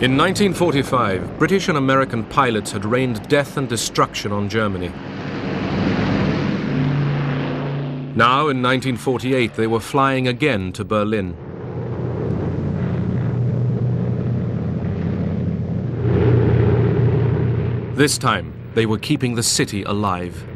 In 1945, British and American pilots had rained death and destruction on Germany. Now, in 1948, they were flying again to Berlin. This time, they were keeping the city alive.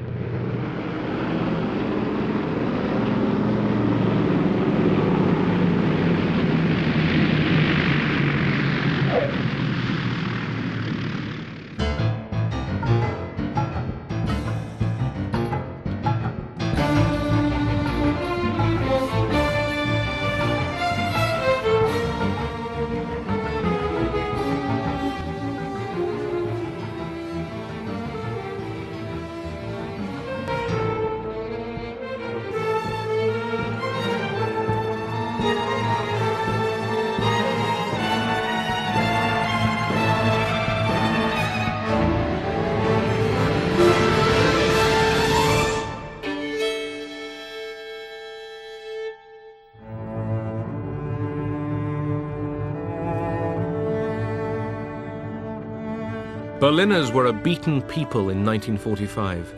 Berliners were a beaten people in 1945.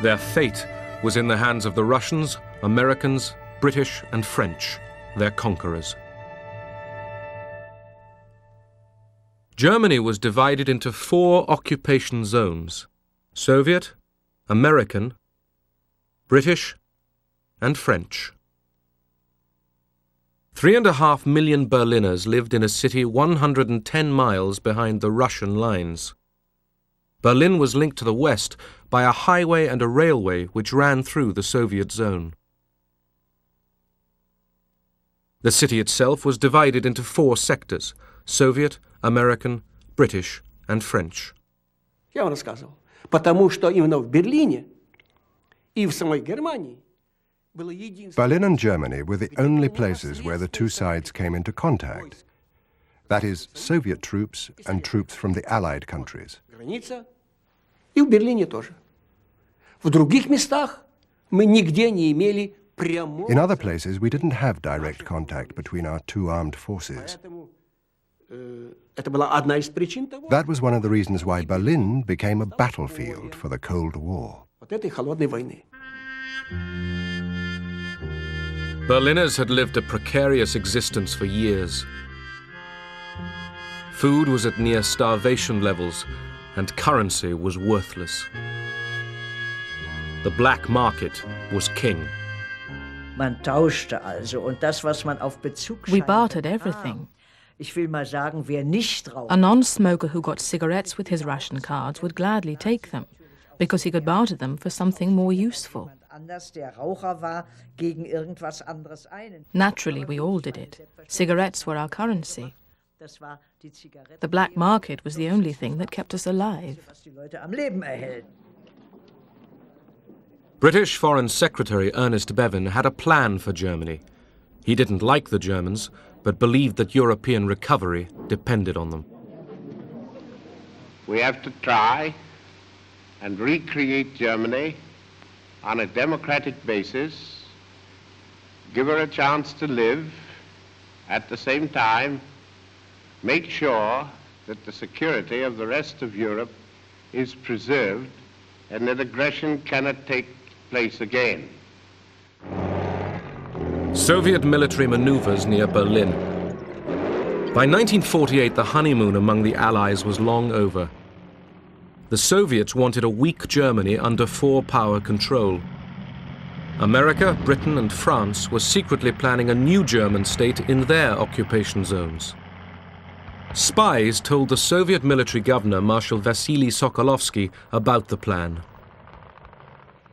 Their fate was in the hands of the Russians, Americans, British and French, their conquerors. Germany was divided into 4 occupation zones: Soviet, American, British and French. 3.5 million Berliners lived in a city 110 miles behind the Russian lines. Berlin was linked to the west by a highway and a railway which ran through the Soviet zone. The city itself was divided into 4 sectors: Soviet, American, British and French. Я вам рассказывал. Потому что именно в Берлине и в самой Германии Berlin and Germany were the only places where the two sides came into contact. That is, Soviet troops and troops from the Allied countries. И в Берлине тоже. В других местах мы нигде не имели прямого. In other places, we didn't have direct contact between our two armed forces. Это была одна из причин того. That was one of the reasons why Berlin became a battlefield for the Cold War. Вот этой холодной войны. Berliners had lived a precarious existence for years. Food was at near starvation levels, and currency was worthless. The black market was king. Man tauschte also, und das, was man auf Bezug We bartered everything. Ich will mal sagen, wer nicht raucht. A non-smoker who got cigarettes with his ration cards would gladly take them, because he could barter them for something more useful. Naturally, we all did it. Cigarettes were our currency. The black market was the only thing that kept us alive. British Foreign Secretary Ernest Bevin had a plan for Germany. He didn't like the Germans, but believed that European recovery depended on them. We have to try and recreate Germany on a democratic basis, give her a chance to live, at the same time make sure that the security of the rest of Europe is preserved and that aggression cannot take place again. Soviet military maneuvers near Berlin. By 1948, the honeymoon among the Allies was long over. The Soviets wanted a weak Germany under 4-power control. America, Britain and France were secretly planning a new German state in their occupation zones. Spies told the Soviet military governor, Marshal Vasily Sokolovsky, about the plan.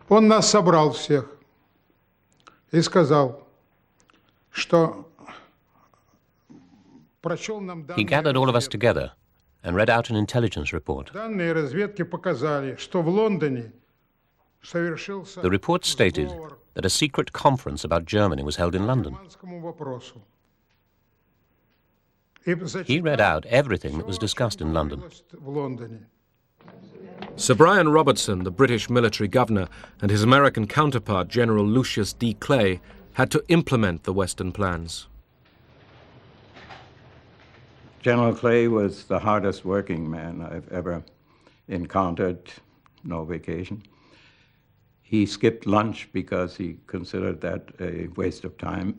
Он нас собрал всех и сказал, что прочел нам данные. He gathered all of us together and read out an intelligence report. Данные разведки показали, что в Лондоне совершился. The report stated that a secret conference about Germany was held in London. He read out everything that was discussed in London. Sir Brian Robertson, the British military governor, and his American counterpart, General Lucius D. Clay, had to implement the Western plans. General Clay was the hardest working man I've ever encountered, no vacation. He skipped lunch because he considered that a waste of time.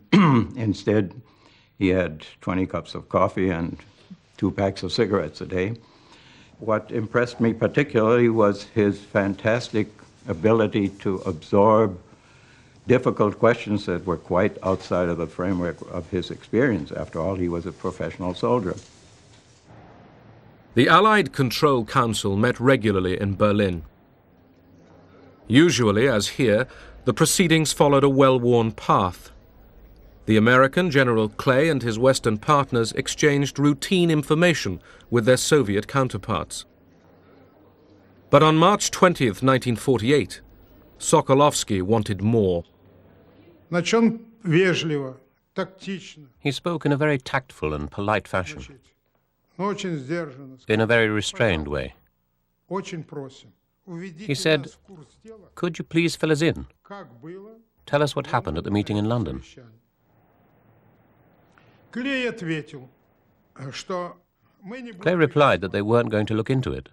Instead, he had 20 cups of coffee and 2 packs of cigarettes a day. What impressed me particularly was his fantastic ability to absorb difficult questions that were quite outside of the framework of his experience. After all, he was a professional soldier. The Allied Control Council met regularly in Berlin. Usually, as here, the proceedings followed a well-worn path. The American General Clay and his Western partners exchanged routine information with their Soviet counterparts. But on March 20th, 1948, Sokolovsky wanted more. He spoke in a very tactful and polite fashion, in a very restrained way. He said, "Could you please fill us in? Tell us what happened at the meeting in London." Clay replied that they weren't going to look into it.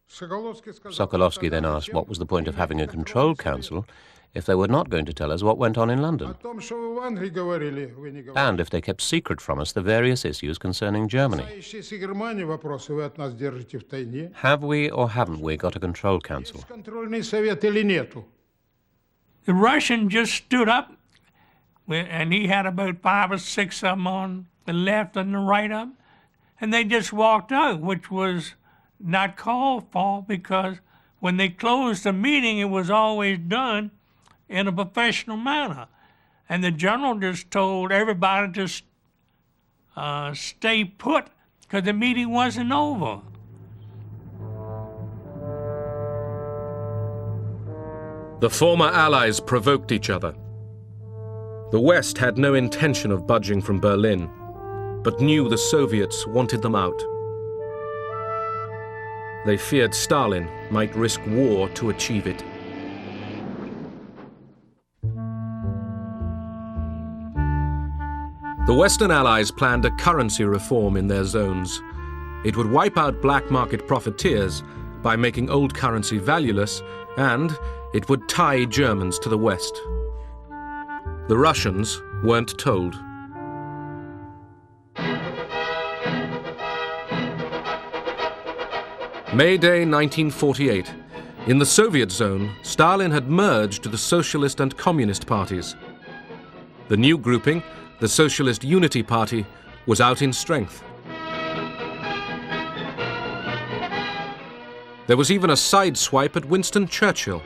Sokolovsky then asked what was the point of having a control council if they were not going to tell us what went on in London, and if they kept secret from us the various issues concerning Germany. Have we or haven't we got a control council? The Russian just stood up, and he had about 5 or 6 of them on the left and the right of him, and they just walked out, which was not called for, because when they closed the meeting, it was always done in a professional manner. And the general just told everybody to stay put because the meeting wasn't over. The former Allies provoked each other. The West had no intention of budging from Berlin, but knew the Soviets wanted them out. They feared Stalin might risk war to achieve it. The Western Allies planned a currency reform in their zones. It would wipe out black market profiteers by making old currency valueless, and it would tie Germans to the West. The Russians weren't told. May Day 1948. In the Soviet zone, Stalin had merged the Socialist and Communist parties. The new grouping, the Socialist Unity Party, was out in strength. There was even a sideswipe at Winston Churchill.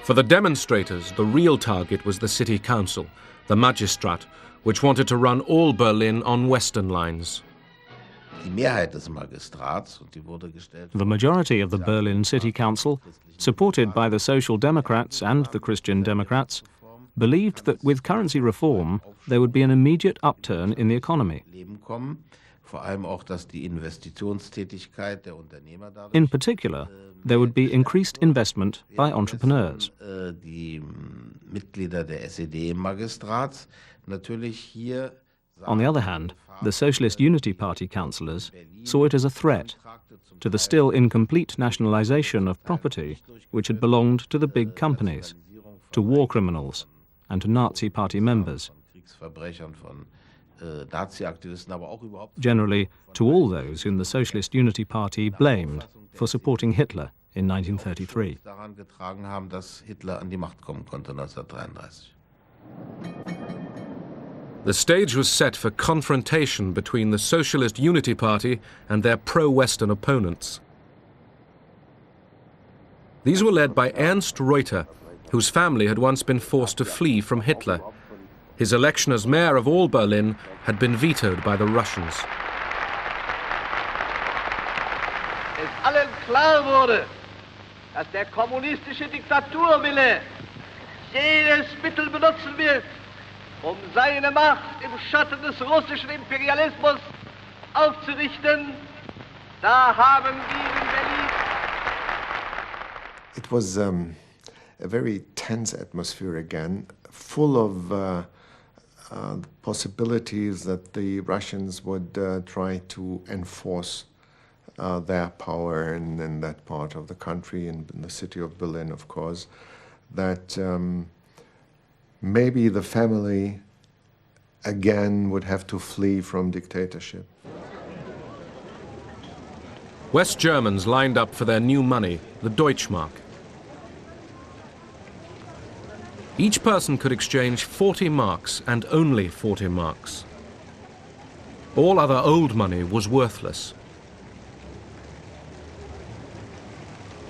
For the demonstrators, the real target was the city council, the Magistrat, which wanted to run all Berlin on Western lines. The majority of the Berlin City Council, supported by the Social Democrats and the Christian Democrats, believed that with currency reform there would be an immediate upturn in the economy. In particular, there would be increased investment by entrepreneurs. On the other hand, the Socialist Unity Party councillors saw it as a threat to the still incomplete nationalization of property which had belonged to the big companies, to war criminals, and to Nazi Party members. Generally, to all those whom the Socialist Unity Party blamed for supporting Hitler in 1933. The stage was set for confrontation between the Socialist Unity Party and their pro-Western opponents. These were led by Ernst Reuter, whose family had once been forced to flee from Hitler. His election as mayor of all Berlin had been vetoed by the Russians. Es allen klar wurde, dass der kommunistische Diktaturwille jedes Mittel benutzen wird, seine Macht im Schatten des russischen Imperialismus aufzurichten. Da haben wir in Berlin. It was a very tense atmosphere again, full of possibilities that the Russians would try to enforce their power in that part of the country, in the city of Berlin, of course, that maybe the family again would have to flee from dictatorship. West Germans lined up for their new money, the Deutschmark. Each person could exchange 40 marks and only 40 marks. All other old money was worthless.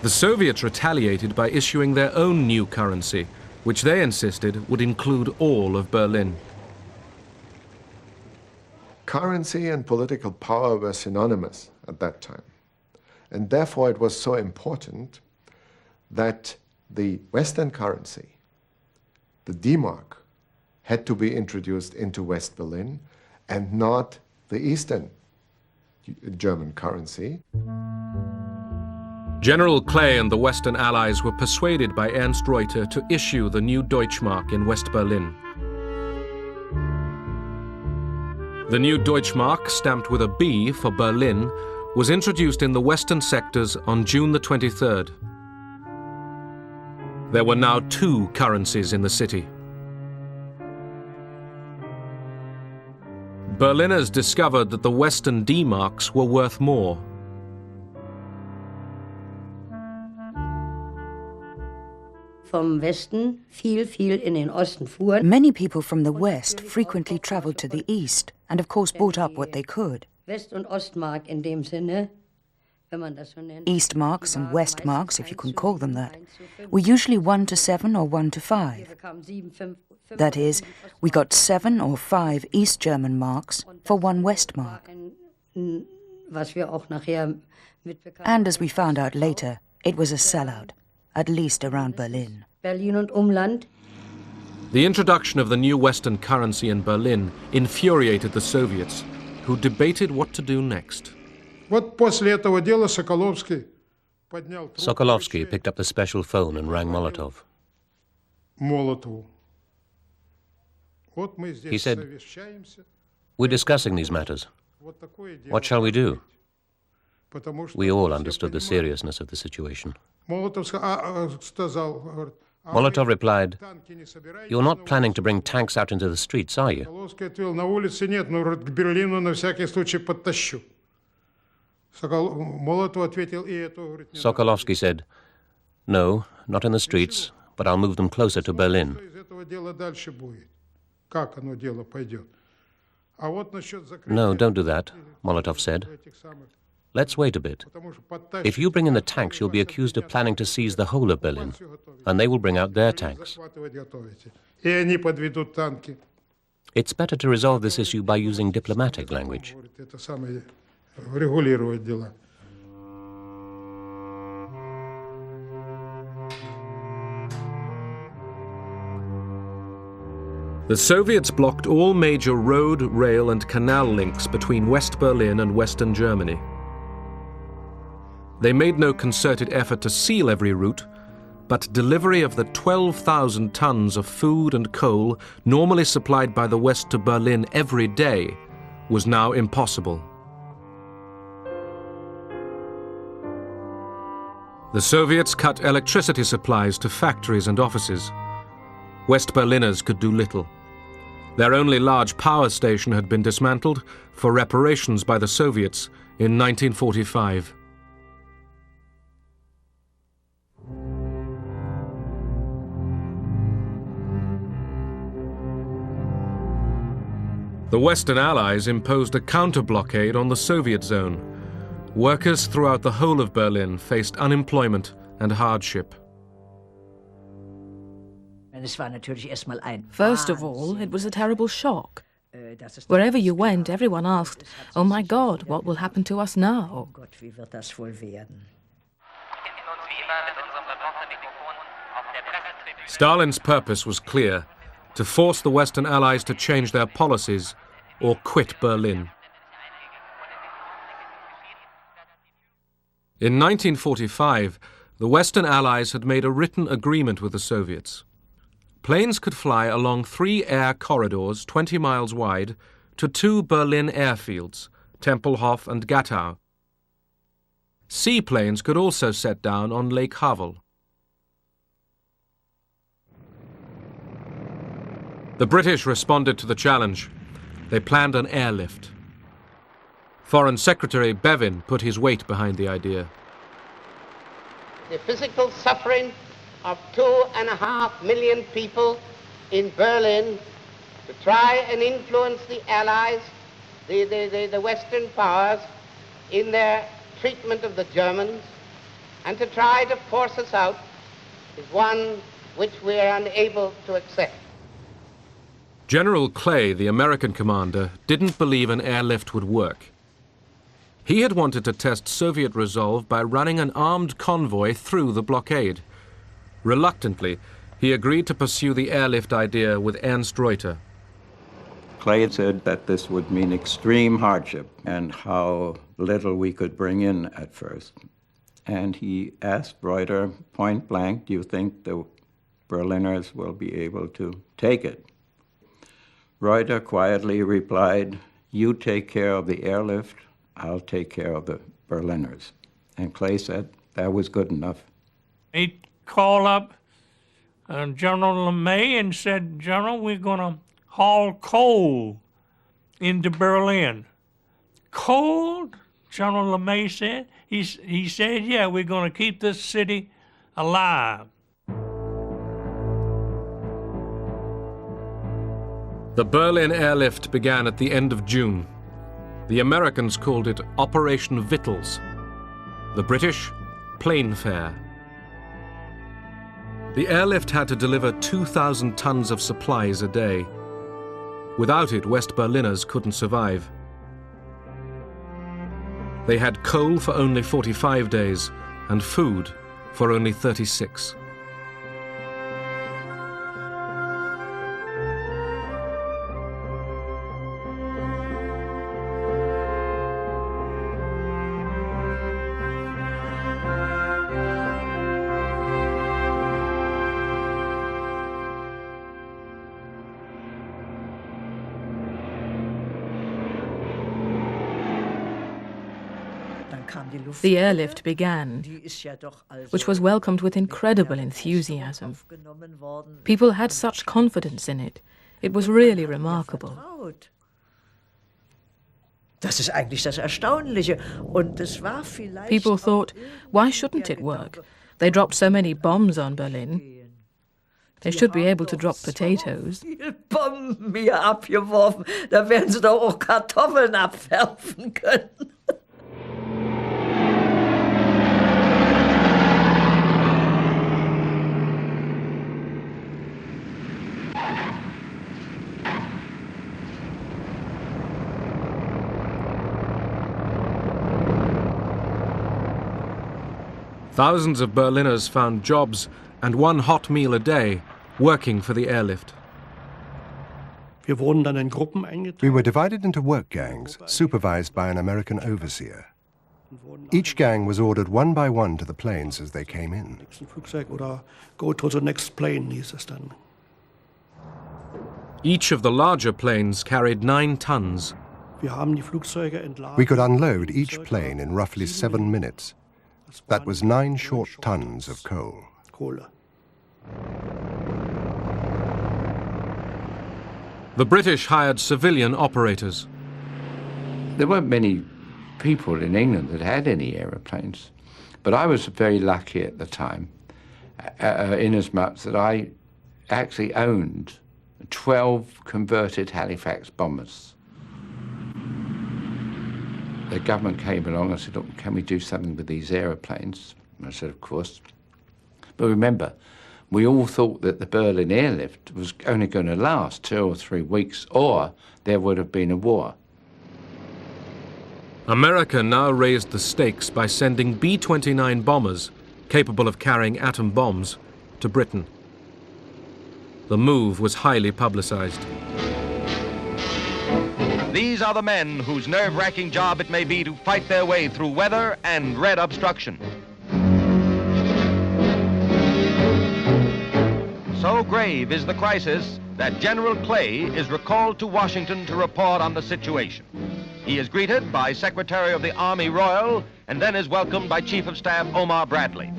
The Soviets retaliated by issuing their own new currency, which they insisted would include all of Berlin. Currency and political power were synonymous at that time. And therefore it was so important that the Western currency, the D-Mark, had to be introduced into West Berlin and not the Eastern German currency. General Clay and the Western Allies were persuaded by Ernst Reuter to issue the new Deutschmark in West Berlin. The new Deutschmark, stamped with a B for Berlin, was introduced in the western sectors on June the 23rd. There were now two currencies in the city. Berliners discovered that the Western D-marks were worth more. Many people from the West frequently traveled to the East and of course bought up what they could. East marks and West marks, if you can call them that, were usually 1 to 7 or 1 to 5. That is, we got 7 or 5 East German marks for 1 West mark. And as we found out later, it was a sellout, at least around Berlin. The introduction of the new Western currency in Berlin infuriated the Soviets, who debated what to do next. Sokolovsky picked up the special phone and rang Molotov. He said, "We're discussing these matters. What shall we do?" We all understood the seriousness of the situation. Molotov replied, "You're not planning to bring tanks out into the streets, are you?" Sokolovsky said, "No, not in the streets, but I'll move them closer to Berlin." "No, don't do that," Molotov said. "Let's wait a bit. If you bring in the tanks, you'll be accused of planning to seize the whole of Berlin, and they will bring out their tanks. It's better to resolve this issue by using diplomatic language." The Soviets blocked all major road, rail and canal links between West Berlin and Western Germany. They made no concerted effort to seal every route, but delivery of the 12,000 tons of food and coal normally supplied by the West to Berlin every day was now impossible. The Soviets cut electricity supplies to factories and offices. West Berliners could do little. Their only large power station had been dismantled for reparations by the Soviets in 1945. The Western Allies imposed a counter-blockade on the Soviet zone. Workers throughout the whole of Berlin faced unemployment and hardship. First of all, it was a terrible shock. Wherever you went, everyone asked, "Oh my God, what will happen to us now?" Stalin's purpose was clear: to force the Western Allies to change their policies or quit Berlin. In 1945, the Western Allies had made a written agreement with the Soviets. planes could fly along 3 air corridors 20 miles wide to 2 Berlin airfields, Tempelhof and Gatow. Seaplanes could also set down on Lake Havel. The British responded to the challenge. They planned an airlift. Foreign Secretary Bevin put his weight behind the idea. The physical suffering of 2.5 million people in Berlin to try and influence the Allies, the Western powers, in their treatment of the Germans, and to try to force us out is one which we are unable to accept. General Clay, the American commander, didn't believe an airlift would work. He had wanted to test Soviet resolve by running an armed convoy through the blockade. Reluctantly, he agreed to pursue the airlift idea with Ernst Reuter. Clay said that this would mean extreme hardship and how little we could bring in at first. And he asked Reuter point blank, do you think the Berliners will be able to take it? Reuter quietly replied, you take care of the airlift, I'll take care of the Berliners. And Clay said that was good enough. He called up General LeMay and said, General, we're going to haul coal into Berlin. Coal? General LeMay said. He said, yeah, we're going to keep this city alive. The Berlin airlift began at the end of June. The Americans called it Operation Vittles. The British, Plain Fare. The airlift had to deliver 2,000 tons of supplies a day. Without it, West Berliners couldn't survive. They had coal for only 45 days and food for only 36. The airlift began, which was welcomed with incredible enthusiasm. People had such confidence in it. It was really remarkable. People thought, why shouldn't it work? They dropped so many bombs on Berlin. They should be able to drop potatoes. Bomben hier abgeworfen, da werden sie doch auch Kartoffeln abwerfen können. Thousands of Berliners found jobs and one hot meal a day working for the airlift. We were divided into work gangs, supervised by an American overseer. Each gang was ordered one by one to the planes as they came in. Each of the larger planes carried 9 tons. We could unload each plane in roughly 7 minutes. That was 9 short tons of coal. The British hired civilian operators. There weren't many people in England that had any aeroplanes, but I was very lucky at the time, inasmuch that I actually owned 12 converted Halifax bombers. The government came along and said, look, can we do something with these aeroplanes? I said, of course. But remember, we all thought that the Berlin airlift was only going to last 2 or 3 weeks, or there would have been a war. America now raised the stakes by sending B-29 bombers, capable of carrying atom bombs, to Britain. The move was highly publicized. These are the men whose nerve-wracking job it may be to fight their way through weather and red obstruction. So grave is the crisis that General Clay is recalled to Washington to report on the situation. He is greeted by Secretary of the Army Royal and then is welcomed by Chief of Staff Omar Bradley.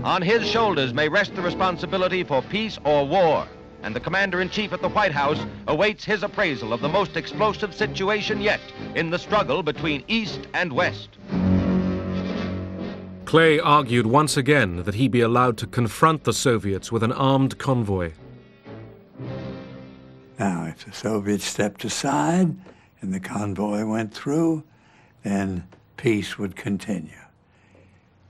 On his shoulders may rest the responsibility for peace or war, and the Commander-in-Chief at the White House awaits his appraisal of the most explosive situation yet in the struggle between East and West. Clay argued once again that he be allowed to confront the Soviets with an armed convoy. Now, if the Soviets stepped aside and the convoy went through, then peace would continue.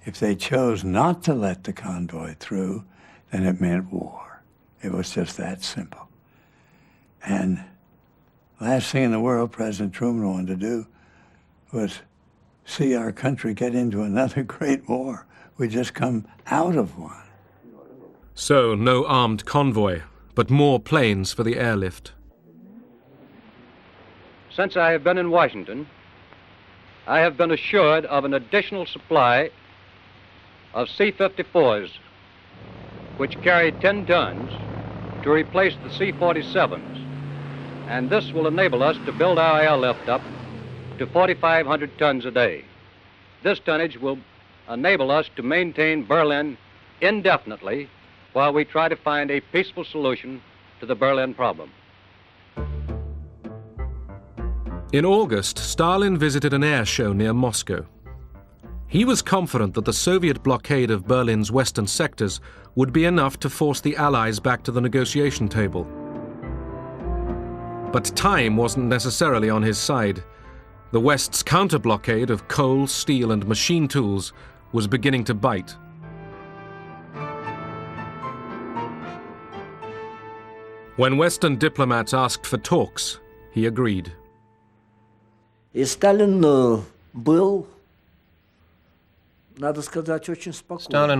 If they chose not to let the convoy through, then it meant war. It was just that simple. And last thing in the world President Truman wanted to do was see our country get into another great war. We just come out of one. So, no armed convoy, but more planes for the airlift. Since I have been in Washington, I have been assured of an additional supply of C-54s, which carry 10 tons, to replace the C-47s. And this will enable us to build our airlift up to 4,500 tons a day. This tonnage will enable us to maintain Berlin indefinitely while we try to find a peaceful solution to the Berlin problem. In August, Stalin visited an air show near Moscow. He was confident that the Soviet blockade of Berlin's western sectors would be enough to force the Allies back to the negotiation table. But time wasn't necessarily on his side. The West's counter-blockade of coal, steel, and machine tools was beginning to bite. When Western diplomats asked for talks, he agreed. Stalin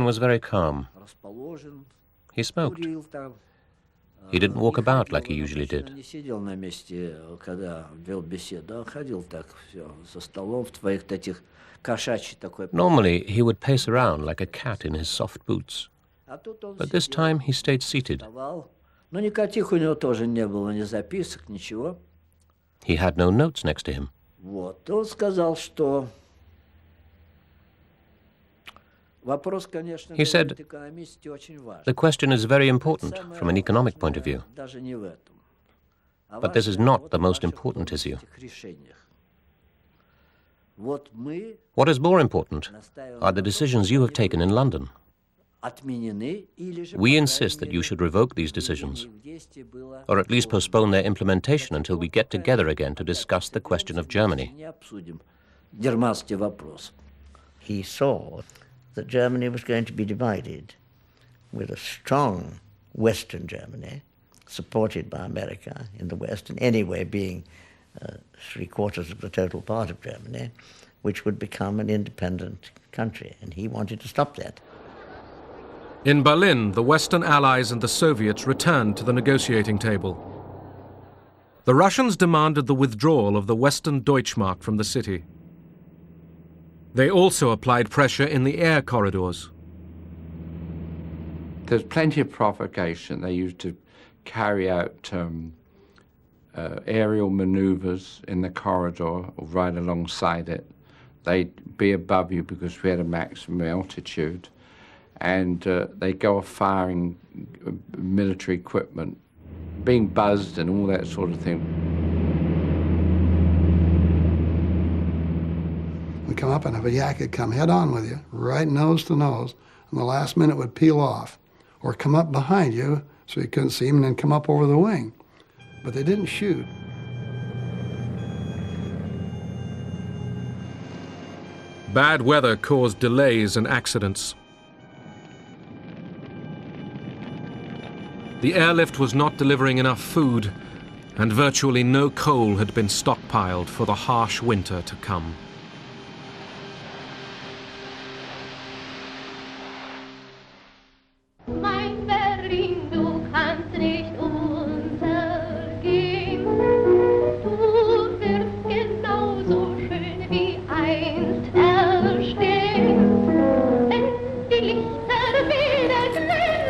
was very calm. He smoked. He didn't walk about like he usually did. Normally, he would pace around like a cat in his soft boots. But this time, he stayed seated. He had no notes next to him. He said, the question is very important from an economic point of view. But this is not the most important issue. What is more important are the decisions you have taken in London. We insist that you should revoke these decisions, or at least postpone their implementation until we get together again to discuss the question of Germany. He saw that Germany was going to be divided, with a strong Western Germany, supported by America in the West, and anyway being 3/4 of the total part of Germany, which would become an independent country, and he wanted to stop that. In Berlin, the Western Allies and the Soviets returned to the negotiating table. The Russians demanded the withdrawal of the Western Deutschmark from the city. They also applied pressure in the air corridors. There's plenty of provocation. They used to carry out aerial maneuvers in the corridor or right alongside it. They'd be above you because we had a maximum altitude. And they'd go off firing military equipment, being buzzed and all that sort of thing. We come up and if a yak would come head on with you, right nose to nose, and the last minute would peel off, or come up behind you so you couldn't see him and then come up over the wing. But they didn't shoot. Bad weather caused delays and accidents. The airlift was not delivering enough food, and virtually no coal had been stockpiled for the harsh winter to come. Mein Berlin, du kannst nicht untergehen. Du wirst genauso schön wie einst erstehen, wenn die Lichter wieder glühen.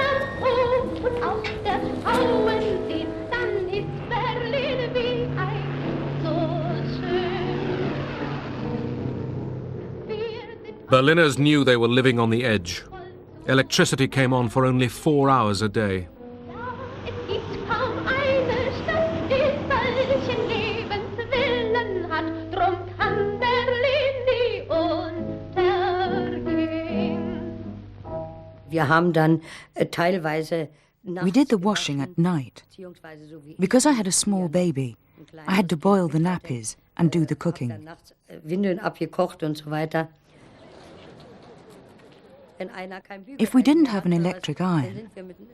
Berliners knew they were living on the edge. Electricity came on for only 4 hours a day. We did the washing at night. Because I had a small baby, I had to boil the nappies and do the cooking. If we didn't have an electric iron,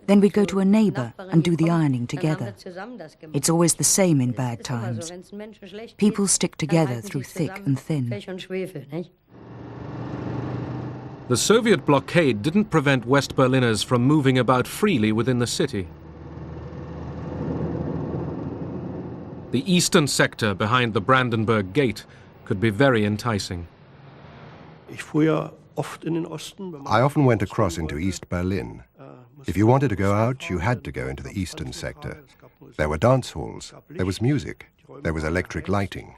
then we'd go to a neighbor and do the ironing together. It's always the same in bad times. People stick together through thick and thin. The Soviet blockade didn't prevent West Berliners from moving about freely within the city. The eastern sector behind the Brandenburg Gate could be very enticing. I often went across into East Berlin. If you wanted to go out, you had to go into the eastern sector. There were dance halls, there was music, there was electric lighting.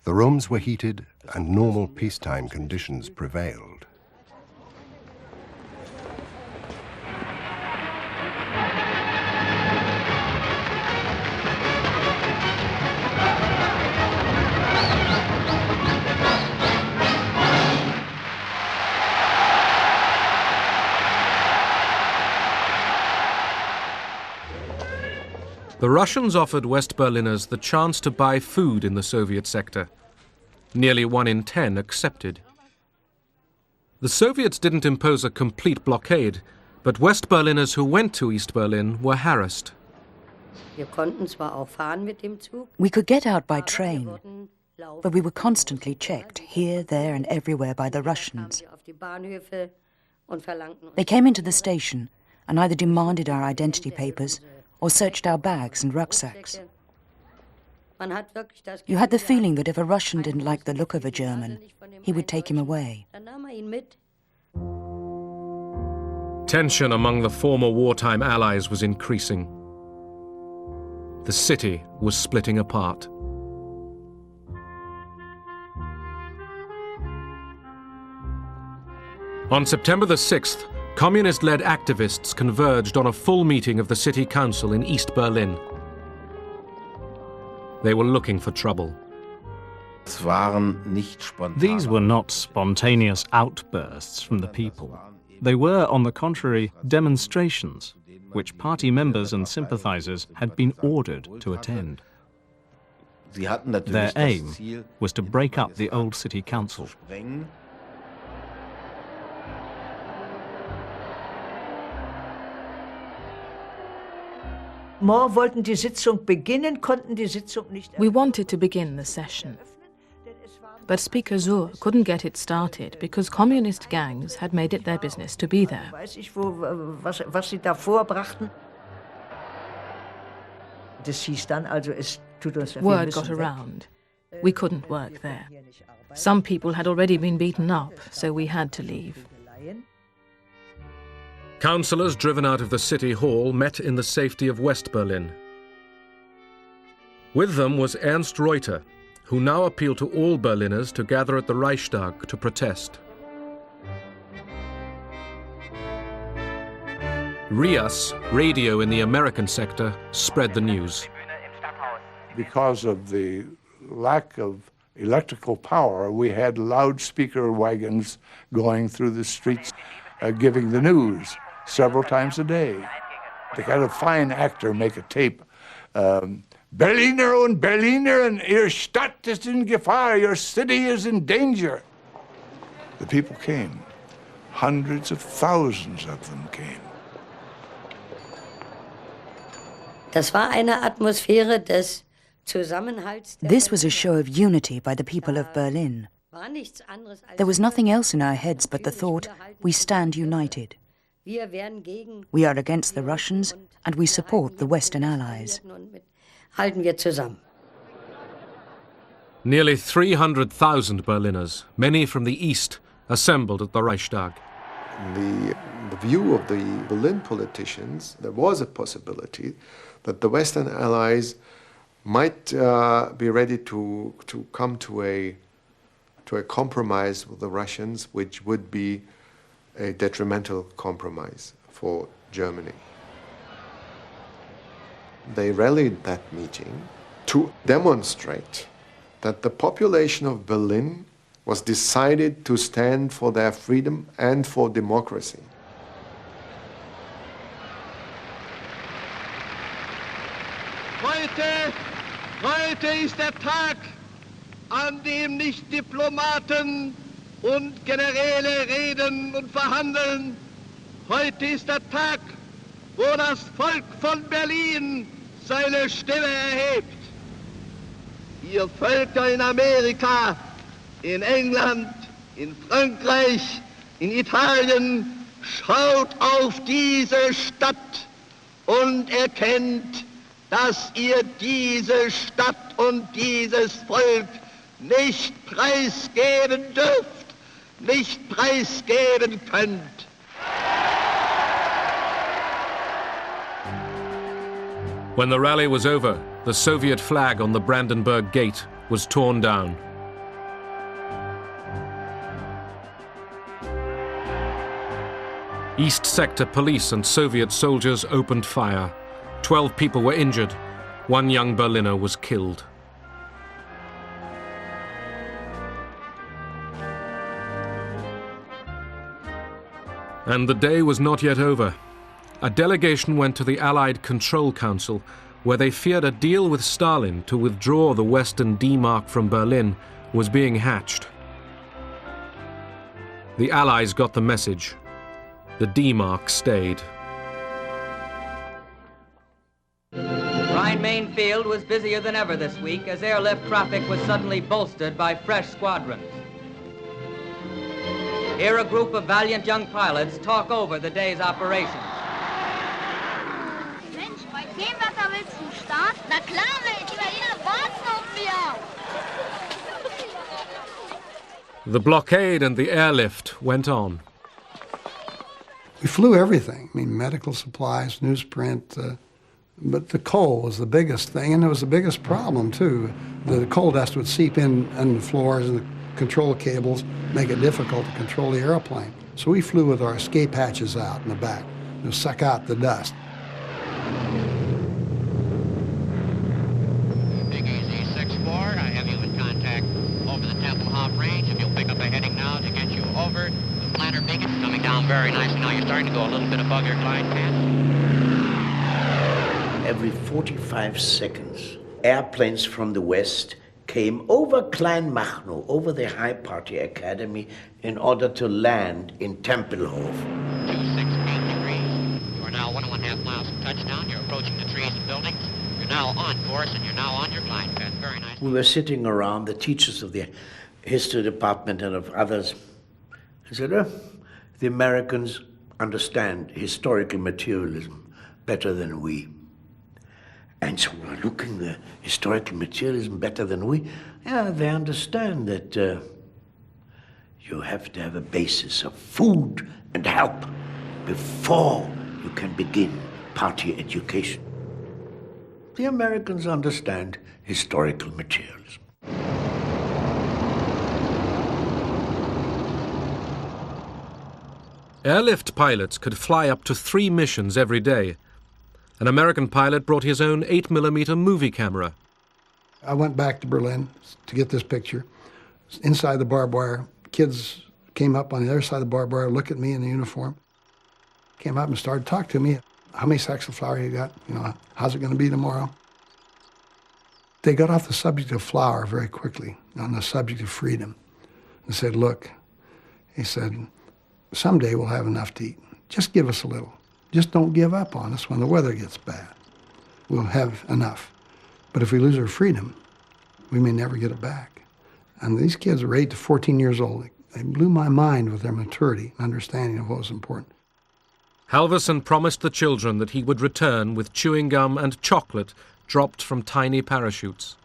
The rooms were heated and normal peacetime conditions prevailed. The Russians offered West Berliners the chance to buy food in the Soviet sector. Nearly 1 in 10 accepted. The Soviets didn't impose a complete blockade, but West Berliners who went to East Berlin were harassed. We could get out by train, but we were constantly checked here, there and everywhere by the Russians. They came into the station and either demanded our identity papers or searched our bags and rucksacks. You had the feeling that if a Russian didn't like the look of a German, he would take him away. Tension among the former wartime allies was increasing. The city was splitting apart. On September the 6th, communist-led activists converged on a full meeting of the city council in East Berlin. They were looking for trouble. These were not spontaneous outbursts from the people. They were, on the contrary, demonstrations, which party members and sympathizers had been ordered to attend. Their aim was to break up the old city council. We wanted to begin the session, but Speaker Suhr couldn't get it started because communist gangs had made it their business to be there. Word got around. We couldn't work there. Some people had already been beaten up, so we had to leave. Councillors driven out of the city hall met in the safety of West Berlin. With them was Ernst Reuter, who now appealed to all Berliners to gather at the Reichstag to protest. RIAS, radio in the American sector, spread the news. Because of the lack of electrical power, we had loudspeaker wagons going through the streets giving the news several times a day. They had a fine actor make a tape. Berliner und Berliner, Ihre Stadt ist in Gefahr, your city is in danger. The people came. Hundreds of thousands of them came. This was a show of unity by the people of Berlin. There was nothing else in our heads but the thought, we stand united. We are against the Russians and we support the Western Allies. Nearly 300,000 Berliners, many from the east, assembled at the Reichstag. The view of the Berlin politicians, there was a possibility that the Western Allies might be ready to come to a to a compromise with the Russians, which would be a detrimental compromise for Germany. They rallied that meeting to demonstrate that the population of Berlin was decided to stand for their freedom and for democracy. Heute ist der Tag, an dem nicht Diplomaten und Generäle reden und verhandeln. Heute ist der Tag, wo das Volk von Berlin seine Stimme erhebt. Ihr Völker in Amerika, in England, in Frankreich, in Italien, schaut auf diese Stadt und erkennt, dass ihr diese Stadt und dieses Volk nicht preisgeben dürft, nicht preisgeben könnt. When the rally was over, the Soviet flag on the Brandenburg Gate was torn down. East Sector police and Soviet soldiers opened fire. 12 people were injured. One young Berliner was killed. And the day was not yet over. A delegation went to the Allied Control Council, where they feared a deal with Stalin to withdraw the Western D-Mark from Berlin was being hatched. The Allies got the message. The D-Mark stayed. Rhine-Main field was busier than ever this week as airlift traffic was suddenly bolstered by fresh squadrons. Here a group of valiant young pilots talk over the day's operations. Mensch, bei dem Wetter willst du starten? Na klar, Mensch, die Berliner warten auf mir. The blockade and the airlift went on. We flew everything. I mean, medical supplies, newsprint, but the coal was the biggest thing, and it was the biggest problem, too. The coal dust would seep in on the floors and the control cables, make it difficult to control the airplane. So we flew with our escape hatches out in the back to suck out the dust. Big Easy 6-4, I have you in contact over the Tempelhof range. If you'll pick up a heading now to get you over the planter beacon, coming down very nicely. Now you're starting to go a little bit above your glide path. Every 45 seconds, airplanes from the west came over Kleinmachnow, over the High Party Academy, in order to land in Tempelhof. 268 degrees. You are now 1.5 miles from touchdown. You're approaching the trees and buildings. You're now on course, and you're now on your glide path. Very nice. We were sitting around, the teachers of the history department and of others. I said, the Americans understand historical materialism better than we. And so we're looking at historical materialism better than we. Yeah, they understand that you have to have a basis of food and help before you can begin party education. The Americans understand historical materialism. Airlift pilots could fly up to 3 missions every day. An American pilot brought his own 8mm movie camera. I went back to Berlin to get this picture. Inside the barbed wire, kids came up on the other side of the barbed wire, looked at me in the uniform, came up and started talking to me. How many sacks of flour you got? You know, how's it going to be tomorrow? They got off the subject of flour very quickly, on the subject of freedom. And said, look, he said, someday we'll have enough to eat. Just give us a little. Just don't give up on us when the weather gets bad. We'll have enough. But if we lose our freedom, we may never get it back. And these kids were 8 to 14 years old. They blew my mind with their maturity and understanding of what was important. Halvorsen promised the children that he would return with chewing gum and chocolate dropped from tiny parachutes.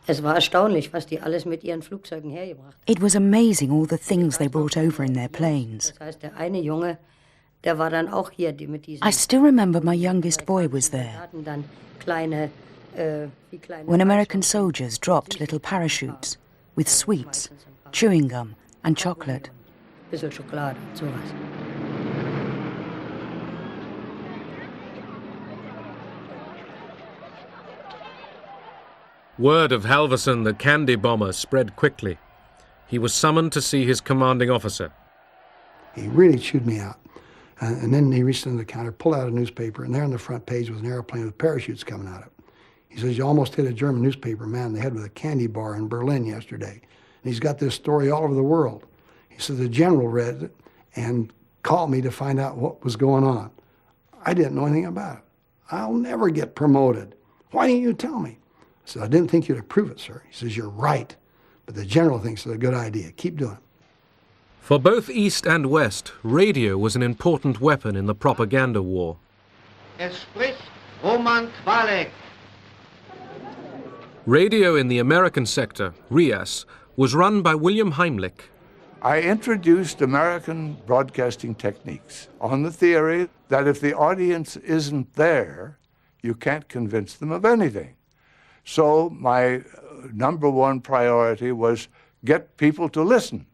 Es war erstaunlich, was die alles mit ihren Flugzeugen hergebracht haben. It was amazing all the things they brought over in their planes. Das heißt, der eine Junge, der war dann auch hier, die mit diesen... I still remember my youngest boy was there. Hatten dann kleine, When American soldiers dropped little parachutes, with sweets, chewing gum and chocolate. Bisschen Schokolade, sowas. Word of Halverson, the candy bomber, spread quickly. He was summoned to see his commanding officer. He really chewed me out. And then he reached into the counter, pulled out a newspaper, and there on the front page was an airplane with parachutes coming out of it. He says, "You almost hit a German newspaper man in the head with a candy bar in Berlin yesterday." And he's got this story all over the world. He said the general read it and called me to find out what was going on. I didn't know anything about it. "I'll never get promoted. Why didn't you tell me?" I said, "I didn't think you'd approve it, sir." He says, "You're right, but the general thinks it's a good idea. Keep doing it." For both East and West, radio was an important weapon in the propaganda war. Es spricht Roman Kwalek. Radio in the American sector, RIAS, was run by William Heimlich. I introduced American broadcasting techniques on the theory that if the audience isn't there, you can't convince them of anything. So my number one priority was get people to listen.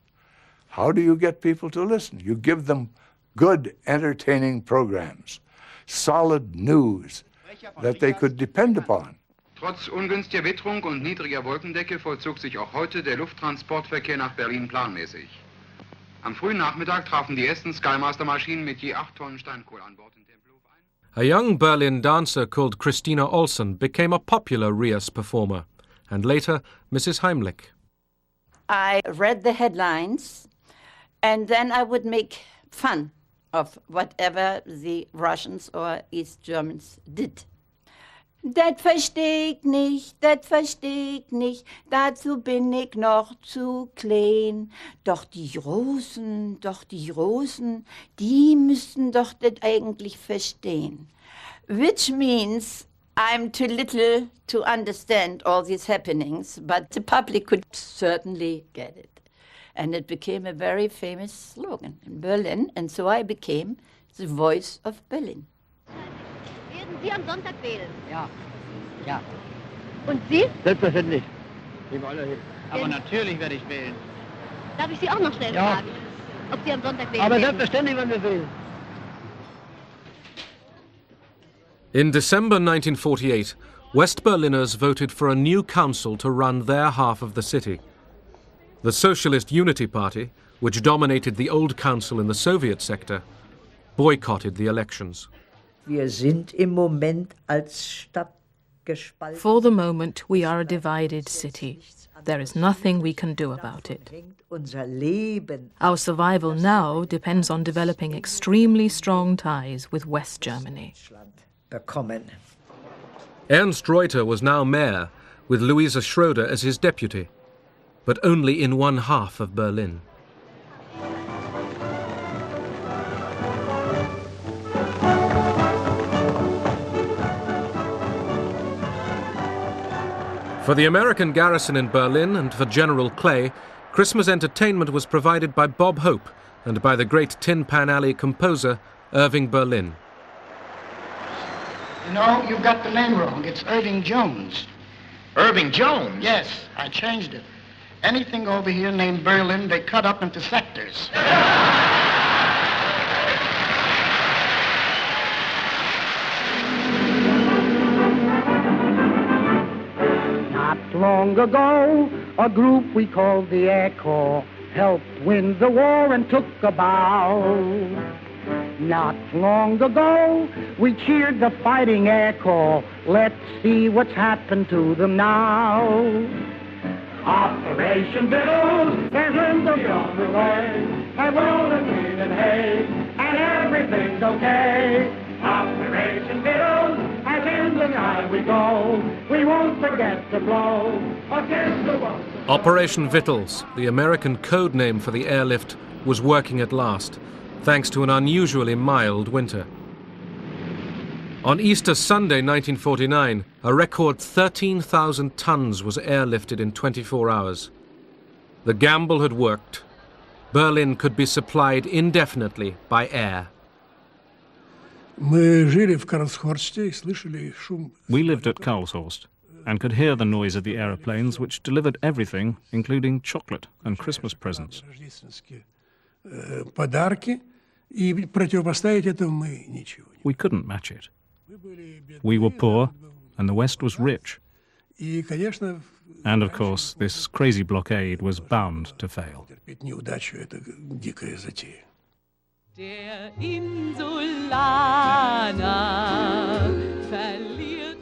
How do you get people to listen? You give them good, entertaining programs, solid news that they could depend upon. Trotz ungünstiger Witterung und niedriger Wolkendecke vollzog sich auch heute der Lufttransportverkehr nach Berlin planmäßig. Am frühen Nachmittag trafen die ersten Skymaster-Maschinen mit je 8 Tonnen Steinkohle an Bord in Tempelhof ein. A young Berlin dancer called Christina Olsen became a popular RIAS performer, and later Mrs. Heimlich. I read the headlines, and then I would make fun of whatever the Russians or East Germans did. Das versteh ich nicht, dazu bin ich noch zu klein. Doch die Russen, die müssten doch das eigentlich verstehen. Which means I'm too little to understand all these happenings, but the public could certainly get it. And it became a very famous slogan in Berlin, and so I became the voice of Berlin. Werden Sie am Sonntag wählen? Ja, ja. Und Sie? Selbstverständlich. Aber natürlich werde ich wählen. Darf ich Sie auch noch schnell fragen, ob Sie am Sonntag wählen Aber werden? selbstverständlich werden wir wählen. In December 1948, West Berliners voted for a new council to run their half of the city. The Socialist Unity Party, which dominated the old council in the Soviet sector, boycotted the elections. Wir sind im Moment als Stadt gespalten. For the moment, we are a divided city. There is nothing we can do about it. Our survival now depends on developing extremely strong ties with West Germany. Ernst Reuter was now mayor, with Louisa Schroeder as his deputy, but only in one half of Berlin. For the American garrison in Berlin and for General Clay, Christmas entertainment was provided by Bob Hope and by the great Tin Pan Alley composer Irving Berlin. You know, you've got the name wrong. It's Irving Jones. Irving Jones? Yes, I changed it. Anything over here named Berlin, they cut up into sectors. Not long ago, a group we called the Air Corps helped win the war and took a bow. Not long ago, we cheered the fighting Air Corps. Let's see what's happened to them now. Operation Biddles, there's Lindsay on the way. And rolling wheat and hay, and everything's okay. Operation Biddles, as in the night we go. We won't forget to blow against the wall. Operation Vittles, the American code name for the airlift, was working at last, thanks to an unusually mild winter. On Easter Sunday 1949, a record 13,000 tons was airlifted in 24 hours. The gamble had worked. Berlin could be supplied indefinitely by air. We lived at Karlshorst. and could hear the noise of the aeroplanes, which delivered everything, including chocolate and Christmas presents. We couldn't match it. We were poor, and the West was rich. And, of course, this crazy blockade was bound to fail.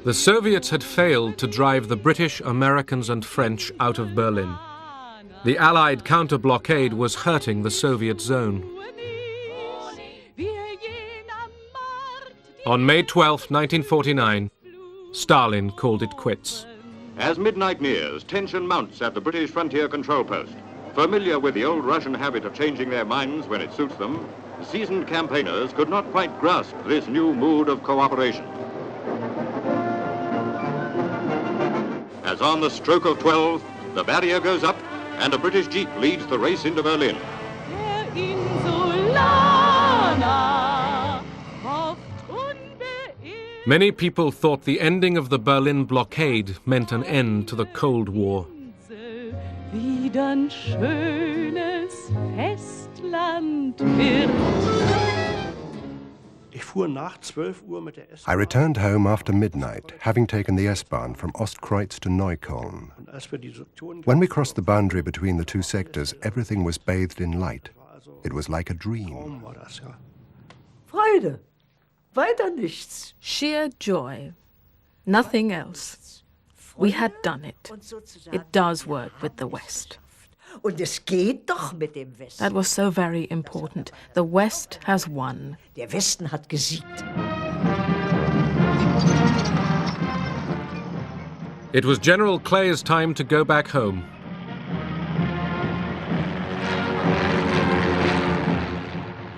The Soviets had failed to drive the British, Americans and French out of Berlin. The Allied counter-blockade was hurting the Soviet zone. On May 12, 1949, Stalin called it quits. As midnight nears, tension mounts at the British frontier control post. Familiar with the old Russian habit of changing their minds when it suits them, seasoned campaigners could not quite grasp this new mood of cooperation. As on the stroke of 12, the barrier goes up and a British jeep leads the race into Berlin. Many people thought the ending of the Berlin blockade meant an end to the Cold War. I returned home after midnight, having taken the S-Bahn from Ostkreuz to Neukölln. When we crossed the boundary between the two sectors, everything was bathed in light. It was like a dream. Freude. Weiter nichts. Sheer joy. Nothing else. We had done it. It does work with the West. That was so very important. The West has won. Der Westen hat gesiegt. It was General Clay's time to go back home.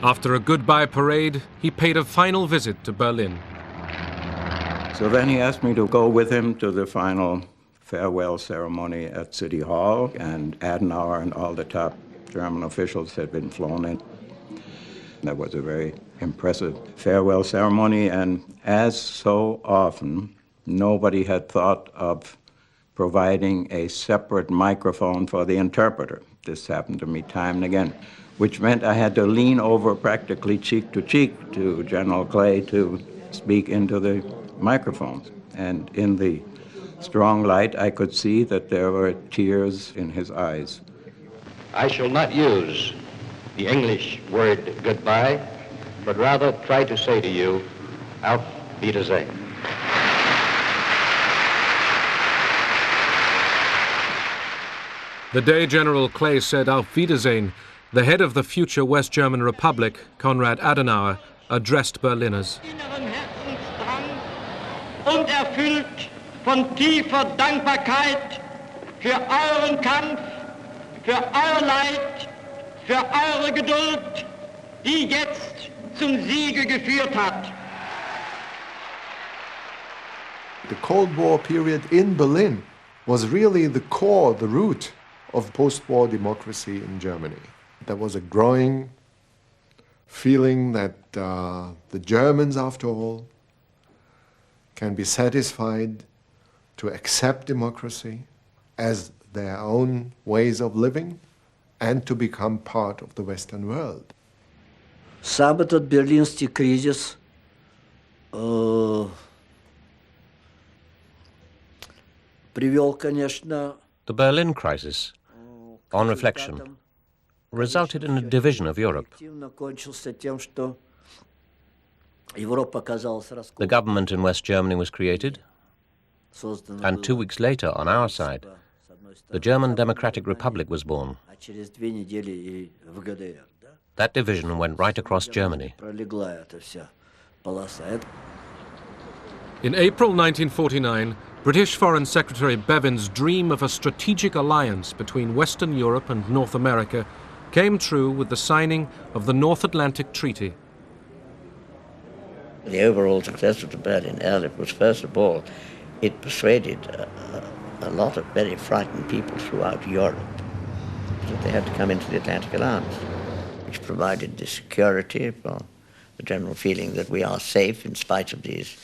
After a goodbye parade, he paid a final visit to Berlin. So then he asked me to go with him to the final farewell ceremony at City Hall, and Adenauer and all the top German officials had been flown in. That was a very impressive farewell ceremony, and as so often, nobody had thought of providing a separate microphone for the interpreter. This happened to me time and again, which meant I had to lean over practically cheek to General Clay to speak into the microphone. And in the strong light, I could see that there were tears in his eyes. I shall not use the English word goodbye, but rather try to say to you, Auf Wiedersehen. The day General Clay said Auf Wiedersehen, the head of the future West German Republic, Konrad Adenauer, addressed Berliners. Und erfüllt von tiefer Dankbarkeit für euren Kampf, für euer Leid, für eure Geduld, die jetzt zum Siege geführt hat. The Cold War period in Berlin was really the core, the root of post-war democracy in Germany. There was a growing feeling that the Germans, after all, can be satisfied to accept democracy as their own ways of living and to become part of the Western world. Сам этот берлинский кризис привел, конечно... The Berlin crisis, on reflection, resulted in a division of Europe. The government in West Germany was created, and 2 weeks later, on our side, the German Democratic Republic was born. That division went right across Germany. In April 1949, British Foreign Secretary Bevin's dream of a strategic alliance between Western Europe and North America came true with the signing of the North Atlantic Treaty. The overall success of the Berlin Airlift was, first of all, it persuaded a lot of very frightened people throughout Europe that they had to come into the Atlantic Alliance, which provided the security for the general feeling that we are safe in spite of these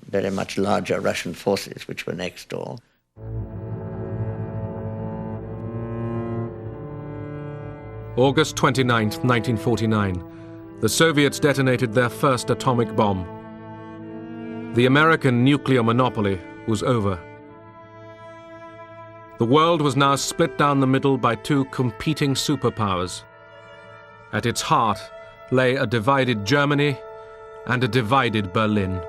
very much larger Russian forces which were next door. August 29th, 1949, the Soviets detonated their first atomic bomb. The American nuclear monopoly was over. The world was now split down the middle by two competing superpowers. At its heart lay a divided Germany and a divided Berlin.